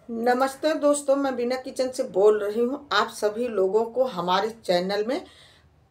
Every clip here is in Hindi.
नमस्ते दोस्तों, मैं बीना किचन से बोल रही हूँ। आप सभी लोगों को हमारे चैनल में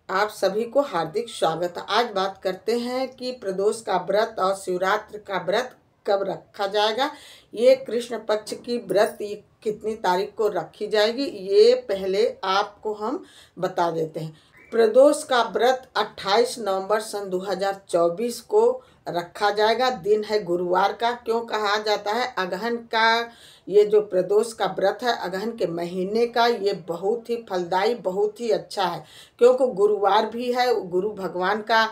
आप सभी को हार्दिक स्वागत है। आज बात करते हैं कि प्रदोष का व्रत और शिवरात्रि का व्रत कब रखा जाएगा। ये कृष्ण पक्ष की व्रत कितनी तारीख को रखी जाएगी, ये पहले आपको हम बता देते हैं। प्रदोष का व्रत 28 नवंबर सन 2024 को रखा जाएगा। दिन है गुरुवार का। क्यों कहा जाता है? अगहन का ये जो प्रदोष का व्रत है, अगहन के महीने का, ये बहुत ही फलदायी, बहुत ही अच्छा है। क्योंकि गुरुवार भी है, गुरु भगवान का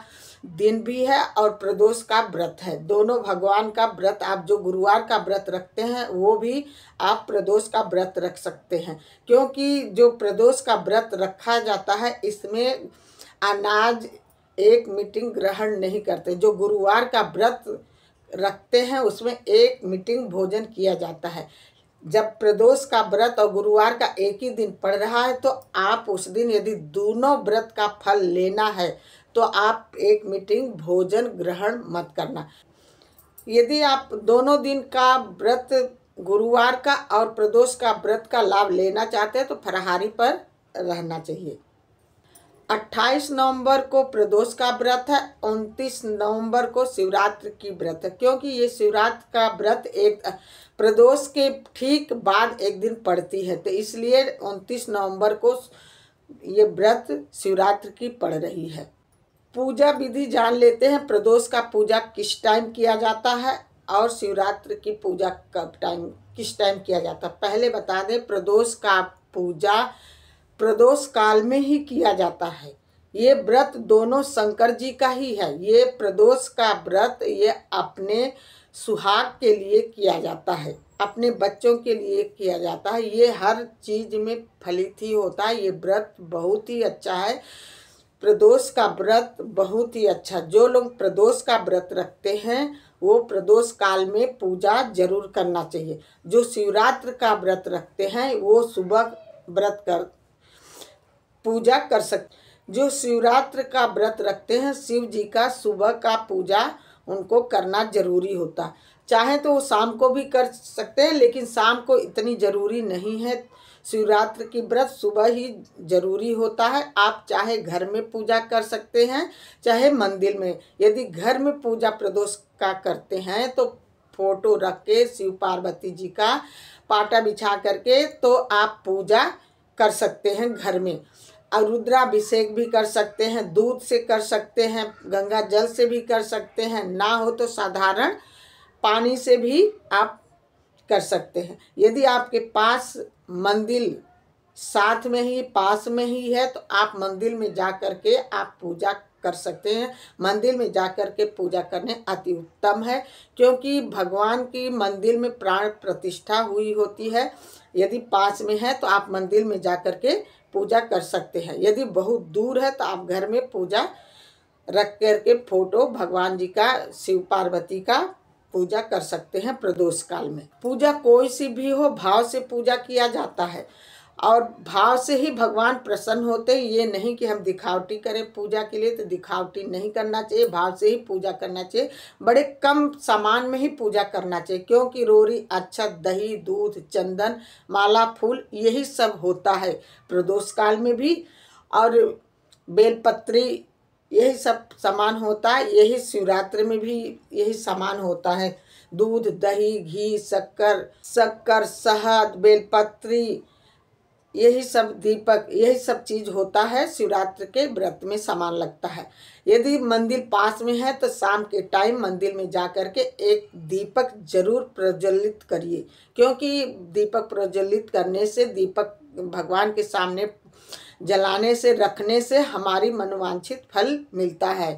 दिन भी है और प्रदोष का व्रत है। दोनों भगवान का व्रत, आप जो गुरुवार का व्रत रखते हैं वो भी आप प्रदोष का व्रत रख सकते हैं। क्योंकि जो प्रदोष का व्रत रखा जाता है, इसमें अनाज एक मीटिंग ग्रहण नहीं करते। जो गुरुवार का व्रत रखते हैं उसमें एक मीटिंग भोजन किया जाता है। जब प्रदोष का व्रत और गुरुवार का एक ही दिन पड़ रहा है तो आप उस दिन यदि दोनों व्रत का फल लेना है तो आप एक मीटिंग भोजन ग्रहण मत करना। यदि आप दोनों दिन का व्रत, गुरुवार का और प्रदोष का व्रत का लाभ लेना चाहते हैं तो फलाहारी पर रहना चाहिए। 28 नवंबर को प्रदोष का व्रत है, 29 नवंबर को शिवरात्रि की व्रत है। क्योंकि ये शिवरात्रि का व्रत एक प्रदोष के ठीक बाद एक दिन पड़ती है, तो इसलिए 29 नवंबर को ये व्रत शिवरात्रि की पड़ रही है। पूजा विधि जान लेते हैं। प्रदोष का पूजा किस टाइम किया जाता है और शिवरात्रि की पूजा किस टाइम किया जाता है। पहले बता दें, प्रदोष का पूजा प्रदोष काल में ही किया जाता है। ये व्रत दोनों शंकर जी का ही है। ये प्रदोष का व्रत ये अपने सुहाग के लिए किया जाता है, अपने बच्चों के लिए किया जाता है। ये हर चीज में फलित ही होता है। ये व्रत बहुत ही अच्छा है। प्रदोष का व्रत बहुत ही अच्छा। जो लोग प्रदोष का व्रत रखते हैं वो प्रदोष काल में पूजा जरूर करना चाहिए। जो शिवरात्रि का व्रत रखते हैं वो सुबह व्रत कर पूजा कर सकते। जो शिवरात्रि का व्रत रखते हैं, शिव जी का सुबह का पूजा उनको करना जरूरी होता है। चाहे तो वो शाम को भी कर सकते हैं, लेकिन शाम को इतनी जरूरी नहीं है। शिवरात्रि की व्रत सुबह ही जरूरी होता है। आप चाहे घर में पूजा कर सकते हैं, चाहे मंदिर में। यदि घर में पूजा प्रदोष का करते हैं तो फोटो रख के शिव पार्वती जी का पाटा बिछा करके तो आप पूजा कर सकते हैं घर में। और रुद्राभिषेक भी कर सकते हैं, दूध से कर सकते हैं, गंगा जल से भी कर सकते हैं, ना हो तो साधारण पानी से भी आप कर सकते हैं। यदि आपके पास मंदिर साथ में ही पास में ही है तो आप मंदिर में जा कर के आप पूजा कर सकते हैं। मंदिर में जा कर के पूजा करने अति उत्तम है, क्योंकि भगवान की मंदिर में प्राण प्रतिष्ठा हुई होती है। यदि पास में है तो आप मंदिर में जा कर के पूजा कर सकते हैं। यदि बहुत दूर है तो आप घर में पूजा रख कर के फोटो भगवान जी का, शिव पार्वती का पूजा कर सकते हैं। प्रदोष काल में पूजा कोई सी भी हो, भाव से पूजा किया जाता है और भाव से ही भगवान प्रसन्न होते हैं। ये नहीं कि हम दिखावटी करें पूजा के लिए, तो दिखावटी नहीं करना चाहिए। भाव से ही पूजा करना चाहिए। बड़े कम सामान में ही पूजा करना चाहिए, क्योंकि रोरी, अक्षत, दही, दूध, चंदन, माला, फूल, यही सब होता है प्रदोष काल में भी। और बेलपत्री, यही सब सामान होता है। यही शिवरात्रि में भी यही सामान होता है। दूध, दही, घी, शक्कर, शहद, बेलपत्री, यही सब, दीपक, यही सब चीज होता है। शिवरात्रि के व्रत में सामान लगता है। यदि मंदिर पास में है तो शाम के टाइम मंदिर में जा कर के एक दीपक जरूर प्रज्वलित करिए, क्योंकि दीपक प्रज्वलित करने से, दीपक भगवान के सामने जलाने से, रखने से हमारी मनोवांछित फल मिलता है।